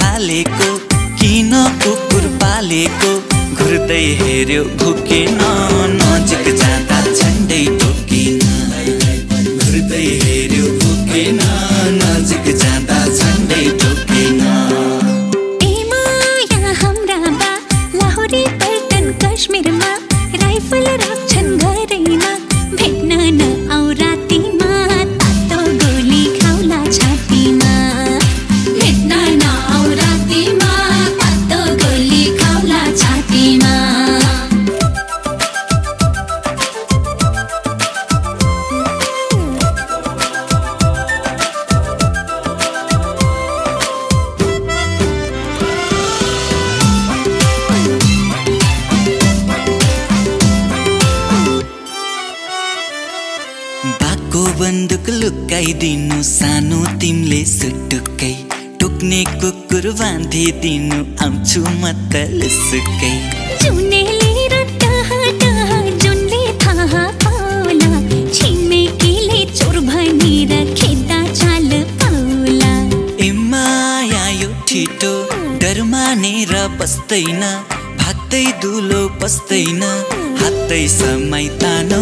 हालेको किन कुकुर पालेको घुर्दै हेर्यो भुकेन नजिक जाँदा झन्डै ठोकिन घुर्दै हेर्यो भुकेन नजिक जाँदा झन्डै ठोकिन ए माया हाम्रा बा लाहोरी पल्टन कश्मीरमा राइफल राख्छन् घरैमा भेट्न न आउ रातिमा तातो गोली खाउला छातीमा भेट्न न आउ रातिमा तातो गोली खाउला छातीमा बाको बन्दुक लुकाइदिनु सानो तिमीले सुटुक्कै टोक्ने कुकुर बाँधिदिनु आउँछु म त लुसुक्कै जुनेली र टह जुनले थाहा पाउला छिमेकीले चोर भनेर खेद्दा चाल पाउला ए माया यो छिटो डर मानेर बस्दैन भाग्दै दुलो पस्दैन हातै समय तान